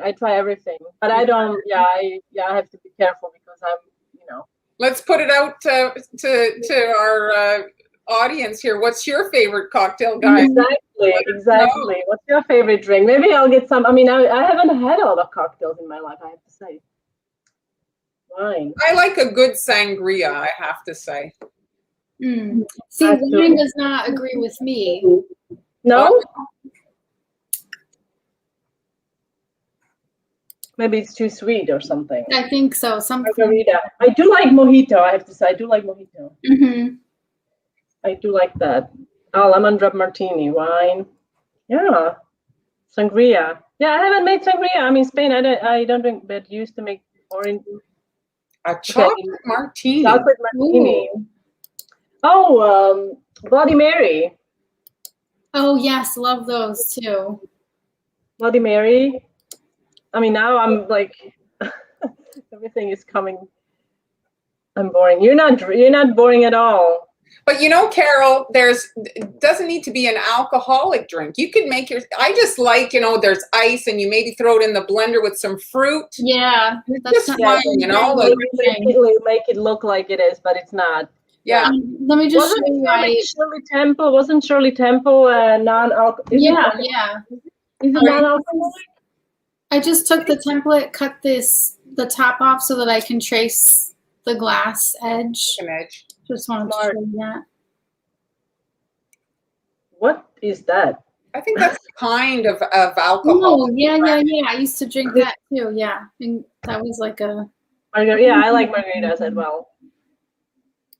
But I don't. I have to be careful because I'm. Let's put it out to our audience here. What's your favorite cocktail, guys? Exactly. What's your favorite drink? Maybe I'll get some. I mean, I haven't had a lot of cocktails in my life, I have to say. Wine. I like a good sangria, I have to say. See, wine does not agree with me. No? Maybe it's too sweet or something. I think so. Margarita. I do like mojito, I have to say. I do like mojito. Mm-hmm. I do like that. Oh, lemon drop martini, wine. Yeah. Sangria. Yeah, I haven't made sangria. I'm in Spain. I don't drink, but used to make orange. A chocolate martini. Chocolate martini. Ooh. Oh, Bloody Mary. Oh, yes. Love those too. Bloody Mary. I mean, now I'm like, everything is coming. I'm boring. You're not boring at all. But Carol, doesn't need to be an alcoholic drink. You can make I just like, there's ice and you maybe throw it in the blender with some fruit. Yeah. That's just fine, Make it look like it is, but it's not. Yeah. Let me just show you. Wasn't Shirley Temple non-alcoholic? Yeah. Is it non-alcoholic? I just took the template, cut the top off so that I can trace the glass edge. An edge. Just wanted to Smart. show you that. What is that? I think that's kind of alcohol. Oh, yeah. I used to drink that too. Yeah, and that was like a. Yeah, I like margaritas as well.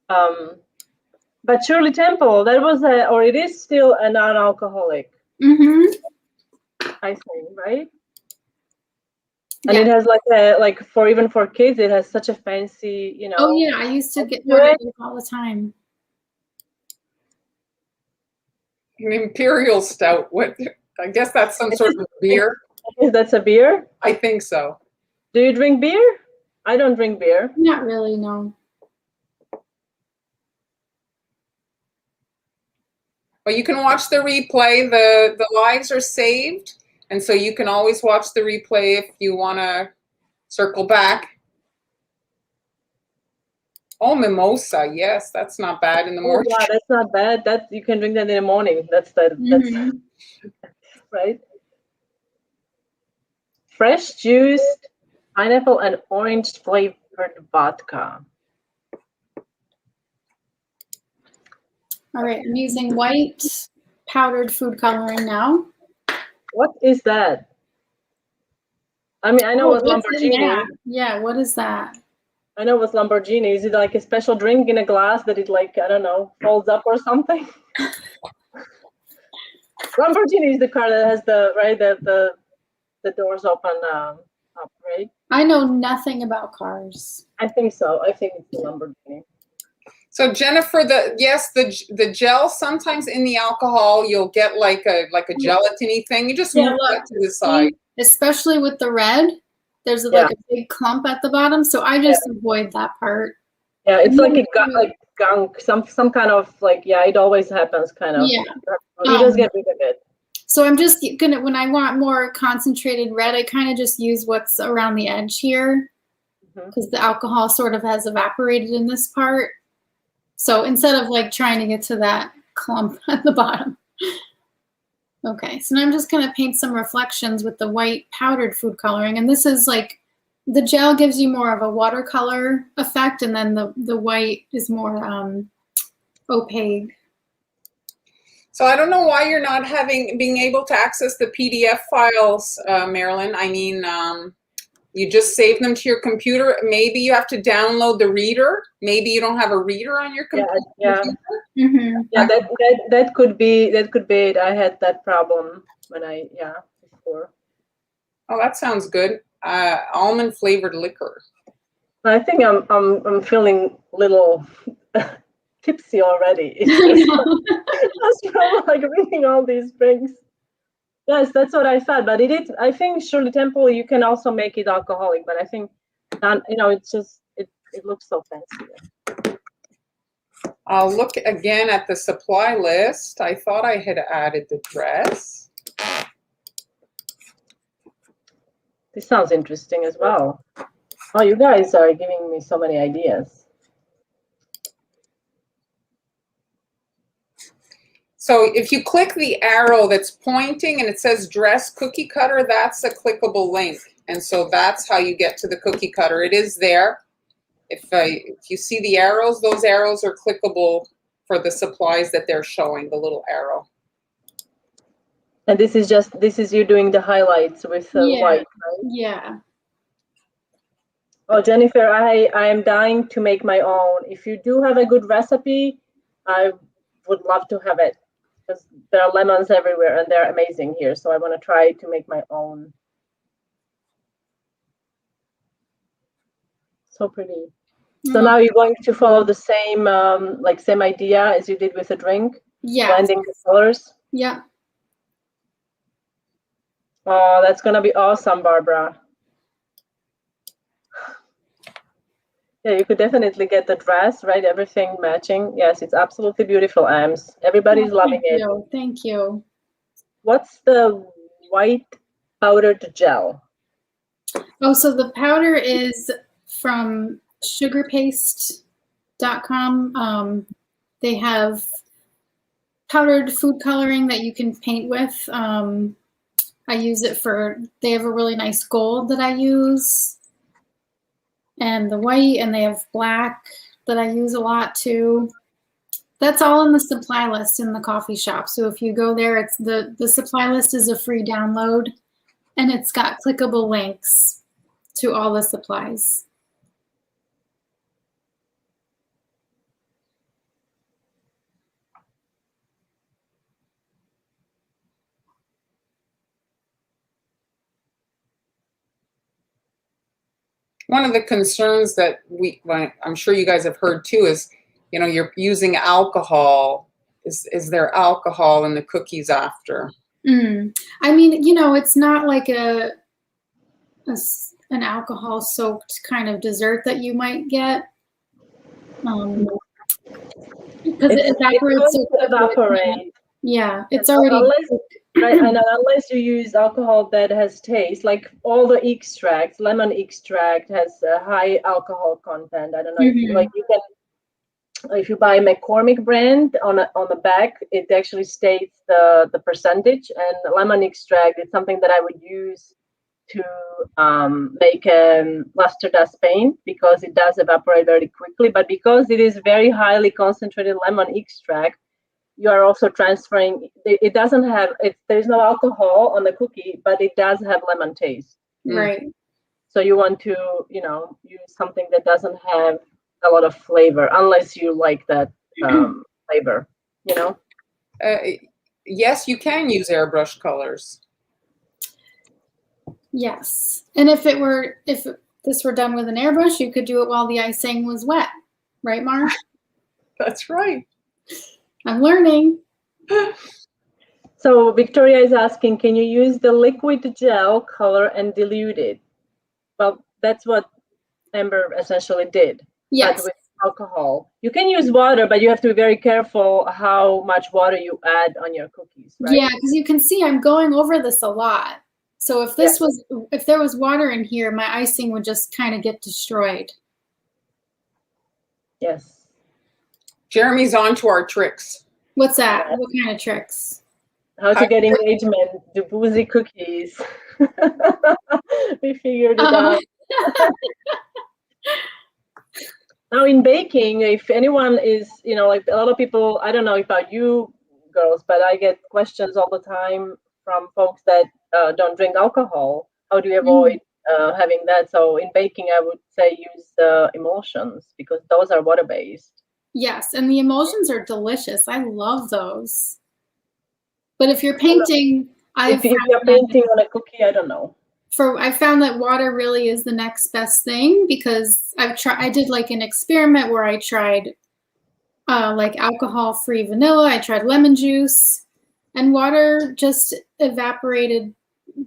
But Shirley Temple, that was or it is still a non-alcoholic, I think, right? And it has like even for kids, it has such a fancy, you know. Oh yeah, I used to get margaritas all the time. An imperial stout. What? I guess that's some sort of beer. That's a beer? I think so. Do you drink beer? I don't drink beer. Not really, no. Well, you can watch the replay. The lives are saved, and so you can always watch the replay if you want to circle back. Oh, mimosa. Yes, that's not bad in the morning. Yeah, that's not bad. That you can drink that in the morning. That's right. Fresh juiced pineapple and orange flavored vodka. All right, I'm using white powdered food coloring now. What is that? I mean, I know it's what's in Lamborghini. that? Yeah, what is that? I know it's Lamborghini. Is it like a special drink in a glass that it like, I don't know, folds up or something? Lamborghini is the car that has the doors open up, right? I know nothing about cars. I think so. I think it's the Lamborghini. So Jennifer, the gel, sometimes in the alcohol you'll get like a gelatiny thing. You just move that to the side. Especially with the red, there's like a big clump at the bottom, so I just avoid that part. Yeah, it's like a gunk, some kind of like, it always happens kind of. Yeah. You just get rid of it. So I'm just gonna, when I want more concentrated red, I kind of just use what's around the edge here, because the alcohol sort of has evaporated in this part. So instead of like trying to get to that clump at the bottom. Okay, so now I'm just gonna paint some reflections with the white powdered food coloring. And this is like, the gel gives you more of a watercolor effect, and then the white is more opaque. So I don't know why you're not being able to access the PDF files, Marlyn. I mean, you just save them to your computer. Maybe you have to download the reader. Maybe you don't have a reader on your computer. Yeah, that could be it. I had that problem when before. Oh, that sounds good. Almond flavored liquor. I think I'm feeling a little tipsy already. That's from like reading all these drinks. Yes, that's what I thought. But I think Shirley Temple, you can also make it alcoholic. But I think, it's just it looks so fancy. I'll look again at the supply list. I thought I had added the dress. This sounds interesting as well. Oh, you guys are giving me so many ideas. So if you click the arrow that's pointing and it says dress cookie cutter, that's a clickable link. And so that's how you get to the cookie cutter. It is there. If you see the arrows, those arrows are clickable for the supplies that they're showing, the little arrow. And this is you doing the highlights with white, right? Yeah. Oh, Jennifer, I am dying to make my own. If you do have a good recipe, I would love to have it, because there are lemons everywhere and they're amazing here. So I want to try to make my own. So pretty. So now you're going to follow the same same idea as you did with the drink? Yeah. Blending the colors? Yeah. Oh, that's going to be awesome, Barbara. Yeah, you could definitely get the dress, right? Everything matching. Yes, it's absolutely beautiful, Ams. Everybody's loving it. Thank you. What's the white powdered gel? Oh, so the powder is from sugarpaste.com. They have powdered food coloring that you can paint with. I use it for, they have a really nice gold that I use, and the white, and they have black that I use a lot too. That's all in the supply list in the coffee shop. So if you go there, it's the supply list is a free download, and it's got clickable links to all the supplies. One of the concerns that I'm sure you guys have heard too is, you know, you're using alcohol. Is there alcohol in the cookies after? I mean, you know, it's not like an alcohol soaked kind of dessert that you might get. Because it evaporates. So evaporate. Yeah, it's already. Right, and unless you use alcohol that has taste, like all the extracts, lemon extract has a high alcohol content. I don't know if you, like, you can, if you buy McCormick brand on the back, it actually states the percentage. And lemon extract is something that I would use to make luster dust paint, because it does evaporate very quickly. But because it is very highly concentrated lemon extract, you are also transferring, it doesn't have, there's no alcohol on the cookie, but it does have lemon taste. Right. So you want to, you know, use something that doesn't have a lot of flavor, unless you like that flavor, you know? Yes, you can use airbrush colors. Yes. And if this were done with an airbrush, you could do it while the icing was wet. Right, Mar? That's right. I'm learning. So Victoria is asking, can you use the liquid gel color and dilute it? Well, that's what Amber essentially did. Yes. But with alcohol. You can use water, but you have to be very careful how much water you add on your cookies, right? Yeah, because you can see I'm going over this a lot. So if this was, if there was water in here, my icing would just kind of get destroyed. Yes. Jeremy's on to our tricks. What's that? What kind of tricks? How to get engagement, the boozy cookies. We figured it out. Now in baking, if anyone is, you know, like a lot of people, I don't know about you girls, but I get questions all the time from folks that don't drink alcohol. How do you avoid having that? So in baking, I would say use emulsions, because those are water-based. Yes, and the emulsions are delicious. I love those. But if you're painting, if you're painting on a cookie, I don't know. I found that water really is the next best thing, because I did like an experiment where I tried like alcohol-free vanilla. I tried lemon juice, and water just evaporated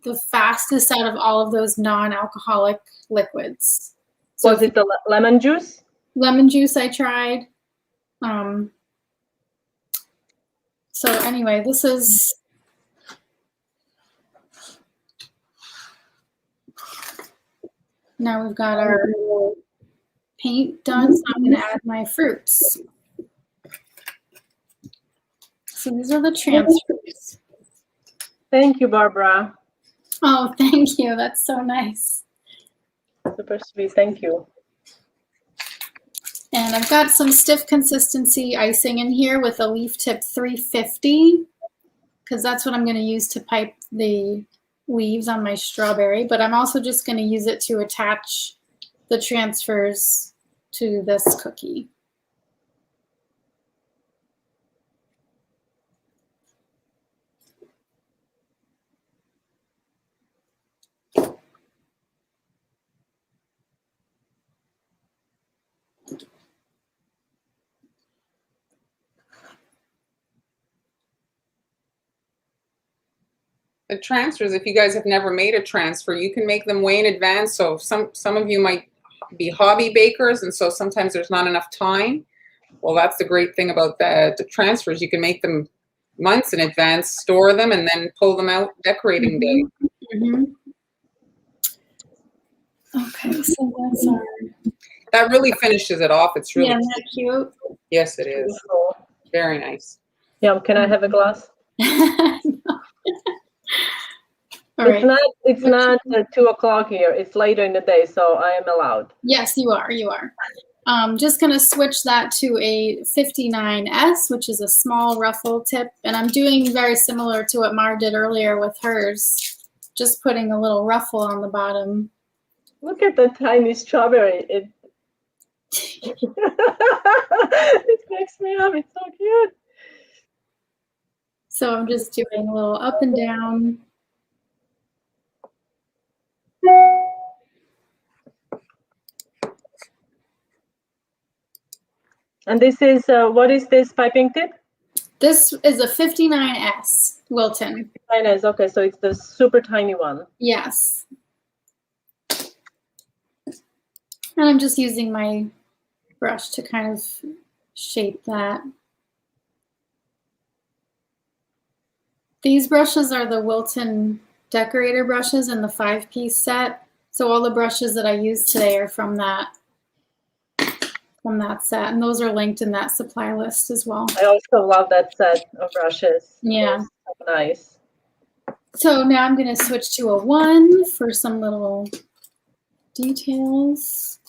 the fastest out of all of those non-alcoholic liquids. So was it the lemon juice? Lemon juice I tried. So anyway, this is now we've got our paint done, so I'm going to add my fruits. So these are the transfers. Thank you, Barbara. Oh, thank you. That's so nice. Super sweet. Thank you. And I've got some stiff consistency icing in here with a leaf tip 350, because that's what I'm going to use to pipe the leaves on my strawberry. But I'm also just going to use it to attach the transfers to this cookie. The transfers, if you guys have never made a transfer, you can make them way in advance. So some of you might be hobby bakers, and so sometimes there's not enough time. Well, that's the great thing about the transfers. You can make them months in advance, store them, and then pull them out decorating day. Okay, so that's our... That really finishes it off. It's really isn't that cute? Yes, it is. Very nice. Yeah, can I have a glass? All right. It's not 2 o'clock here. It's later in the day, so I am allowed. Yes, you are. You are. Just going to switch that to a 59S, which is a small ruffle tip. And I'm doing very similar to what Mar did earlier with hers, just putting a little ruffle on the bottom. Look at the tiny strawberry. It it makes me up. It's so cute. So I'm just doing a little up and down. And this is, what is this piping tip? This is a 59S Wilton. Nice. Okay, so it's the super tiny one. Yes. And I'm just using my brush to kind of shape that. These brushes are the Wilton decorator brushes in the 5-piece set. So all the brushes that I used today are from that set, and those are linked in that supply list as well. I also love that set of brushes. Yeah. So nice. So now I'm going to switch to a 1 for some little details.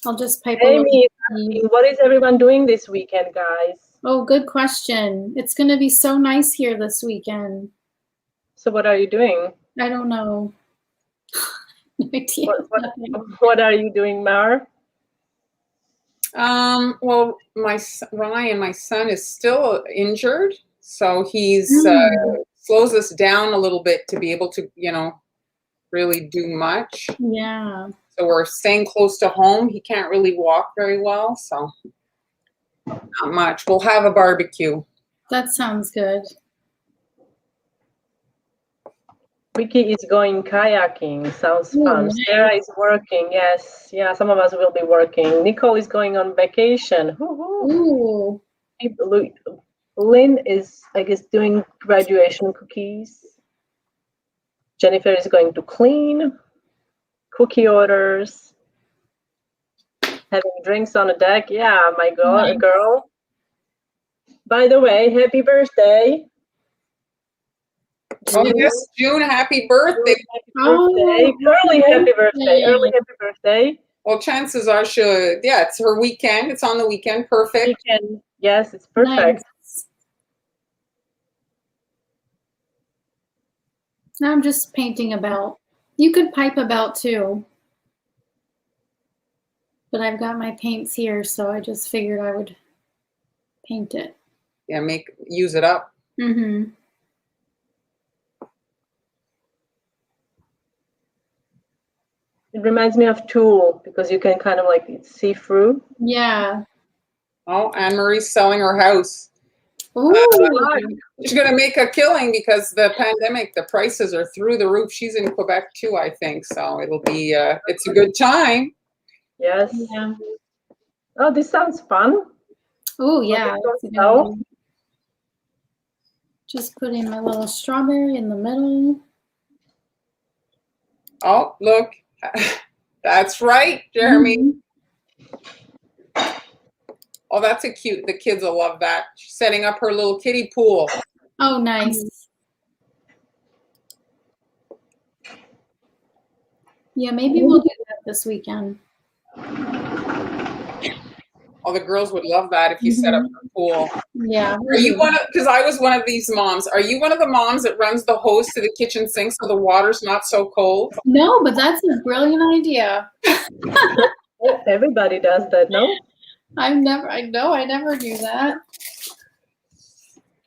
I'll just pipe Amy, a little. what is everyone doing this weekend, guys? Oh, good question. It's going to be so nice here this weekend. So what are you doing? I don't know. No idea. What are you doing, Mar? Well, Ryan, my son, is still injured, so he's slows us down a little bit to be able to, really do much. Yeah. So we're staying close to home. He can't really walk very well, so not much. We'll have a barbecue. That sounds good. Vicky is going kayaking. Sounds fun. Nice. Sarah is working. Yes. Yeah, some of us will be working. Nicole is going on vacation. Ooh. Lynn is, I guess, doing graduation cookies. Jennifer is going to clean. Cookie orders. Having drinks on the deck. Yeah, my girl. By the way, happy birthday. Oh, yes, June, happy birthday. Early happy birthday. Early happy birthday. Well, chances are it's her weekend. It's on the weekend. Perfect. Weekend. Yes, it's perfect. Nice. Now I'm just painting a belt. You could pipe a belt too. But I've got my paints here, so I just figured I would paint it. Yeah, use it up. Mm-hmm. It reminds me of Tulle because you can kind of see through. Yeah. Oh, Anne Marie's selling her house. Ooh. She's going to make a killing because the pandemic, the prices are through the roof. She's in Quebec too, I think. So it'll be, it's a good time. Yes. Yeah. Oh, this sounds fun. Oh, yeah. Just putting my little strawberry in the middle. Oh, look. That's right, Jeremy. Mm-hmm. Oh, that's the kids will love that. She's setting up her little kiddie pool. Oh, nice. Yeah, maybe we'll do that this weekend. Oh, the girls would love that if you set up a pool. Yeah. Are you because I was one of these moms. Are you one of the moms that runs the hose to the kitchen sink so the water's not so cold? No, but that's a brilliant idea. Everybody does that, no? I never do that.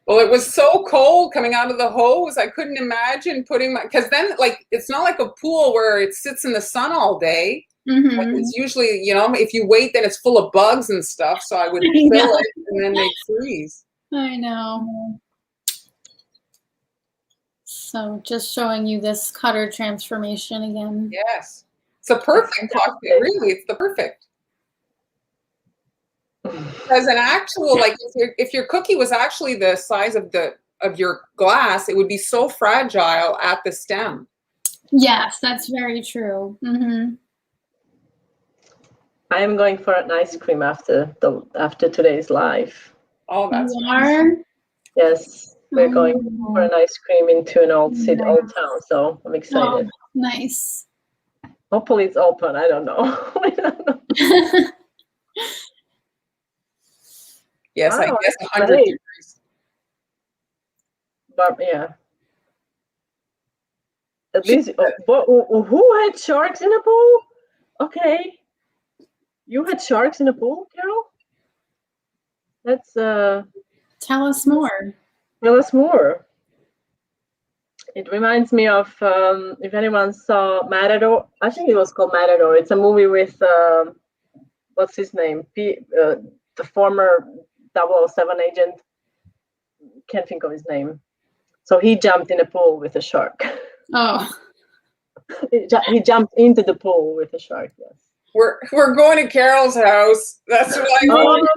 Well, it was so cold coming out of the hose. I couldn't imagine because then it's not like a pool where it sits in the sun all day. Mm-hmm. It's usually, if you wait, then it's full of bugs and stuff. So I would fill it and then they freeze. I know. So just showing you this cutter transformation again. Yes. It's a perfect cocktail. Really, it's the perfect. As an actual, if your cookie was actually the size of your glass, it would be so fragile at the stem. Yes, that's very true. Mm-hmm. I am going for an ice cream after today's live. Oh, that's nice. Yes. We're going for an ice cream into an old city, old town, so I'm excited. Oh, nice. Hopefully it's open. I don't know. I don't know. Yes, I Oh, guess that's 100 great. degrees. But yeah. At least, who had sharks in a pool? Okay. You had sharks in a pool, Carol? That's Tell us more. tell us more. It reminds me of if anyone saw Matador. I think it was called Matador. It's a movie with what's his name? The former 007 agent. Can't think of his name. So he jumped in a pool with a shark. Oh. He jumped into the pool with a shark. Yes. We're going to Carol's house. That's what I want.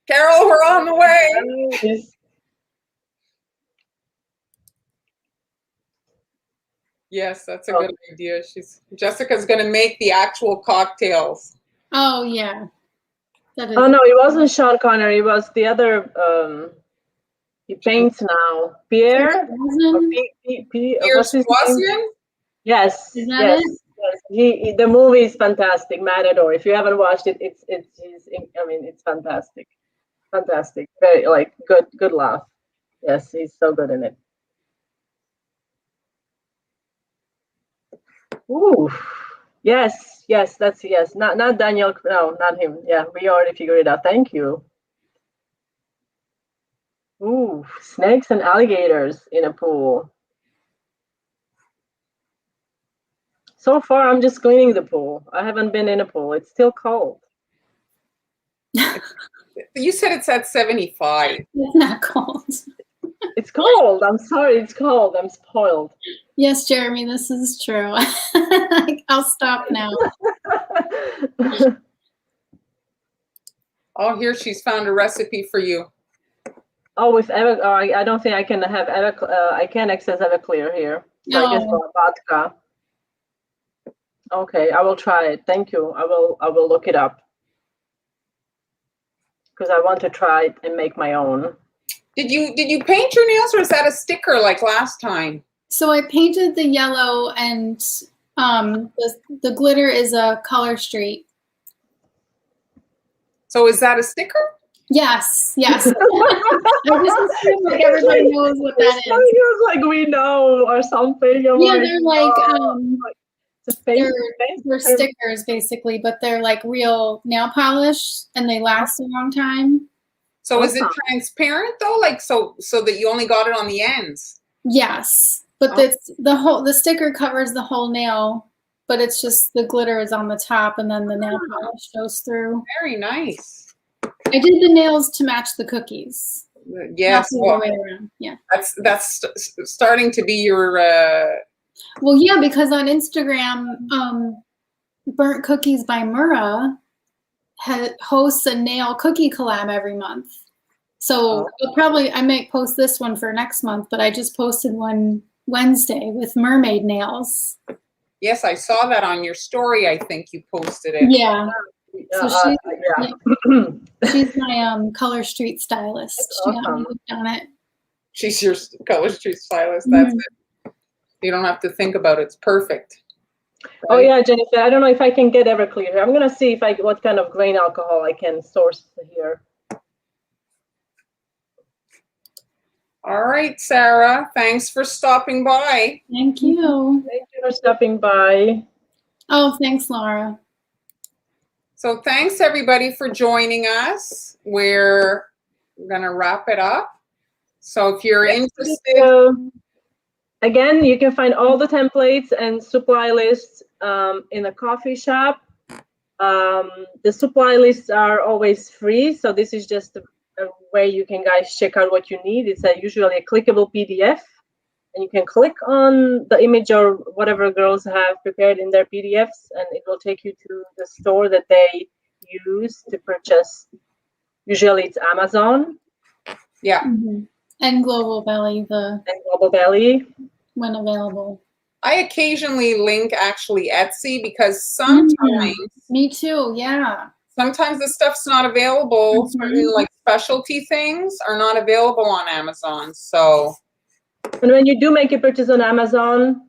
Carol, we're on the way. Yes, that's a good idea. Jessica's going to make the actual cocktails. Oh yeah. That is Oh no, it wasn't Sean Connery. It was the other. He paints now. Pierre. What's his name? Yes. Is that Yes. it? Yes. The movie is fantastic. Matador. If you haven't watched it, it's fantastic. Fantastic. Very good laugh. Yes, he's so good in it. Ooh. Yes, that's yes. Not Daniel. No, not him. Yeah, we already figured it out. Thank you. Ooh, snakes and alligators in a pool. So far, I'm just cleaning the pool. I haven't been in a pool. It's still cold. You said it's at 75. It's not cold. It's cold. I'm sorry. It's cold. I'm spoiled. Yes, Jeremy, this is true. I'll stop now. Oh, here she's found a recipe for you. Oh, with I don't think I can have I can't access Everclear here. So I guess vodka. Okay, I will try it. Thank you. I will look it up because I want to try it and make my own. Did you paint your nails, or is that a sticker like last time? So I painted the yellow, and the glitter is a color street. So is that a sticker? Yes. I just assume like everybody knows what that is. It's like we know or something. They're like they're stickers basically, but they're like real nail polish and they last a long time. So is it transparent though? Like so that you only got it on the ends? Yes, but the sticker covers the whole nail, but it's just the glitter is on the top and then the nail polish goes through. Very nice. I did the nails to match the cookies. Yes, well, the way around. Yeah. That's starting to be your. Well, yeah, because on Instagram, Burnt Cookies by Mura hosts a nail cookie collab every month. So I might post this one for next month, but I just posted one Wednesday with mermaid nails. Yes, I saw that on your story. I think you posted it. Yeah. So she's my color street stylist. She got me hooked on it. She's your color street stylist. That's it. You don't have to think about it. It's perfect. Right? Oh yeah, Jennifer. I don't know if I can get Everclear. I'm gonna see what kind of grain alcohol I can source here. All right, Sarah. Thanks for stopping by. Thank you. Thank you for stopping by. Oh, thanks, Laura. So thanks everybody for joining us. We're gonna wrap it up. So if you're interested, again, you can find all the templates and supply lists in the coffee shop. The supply lists are always free, so this is just a way you can guys check out what you need. It's usually a clickable PDF, and you can click on the image or whatever girls have prepared in their PDFs, and it will take you to the store that they use to purchase. Usually it's Amazon. Yeah. Mm-hmm. And Global Belly, when available. I occasionally link actually Etsy because sometimes. Me too, yeah. sometimes the stuff's not available. Certain like specialty things are not available on Amazon. So, and when you do make a purchase on Amazon,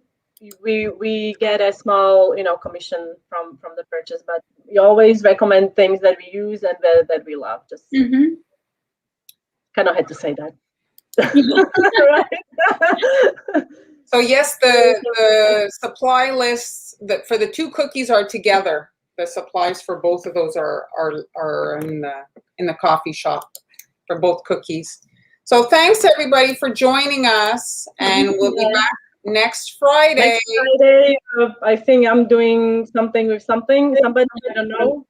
we get a small, commission from the purchase, but we always recommend things that we use and that we love. Just kind of had to say that. Right? So yes, the supply lists that for the 2 cookies are together. The supplies for both of those are in the coffee shop for both cookies. So thanks everybody for joining us, and we'll be back next Friday. Next Friday, I think I'm doing something with somebody, I don't know.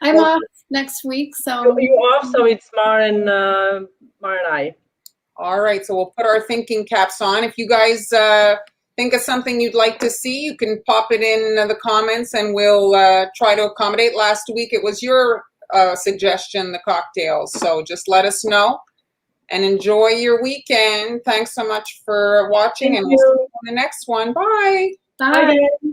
I'm off next week, so You're off, so it's Mar and I. All right, so we'll put our thinking caps on. If you guys think of something you'd like to see, you can pop it in the comments and we'll try to accommodate. Last week it was your suggestion, the cocktails, so just let us know and enjoy your weekend. Thanks so much for watching, and we'll see you on the next one. Bye. bye. Bye.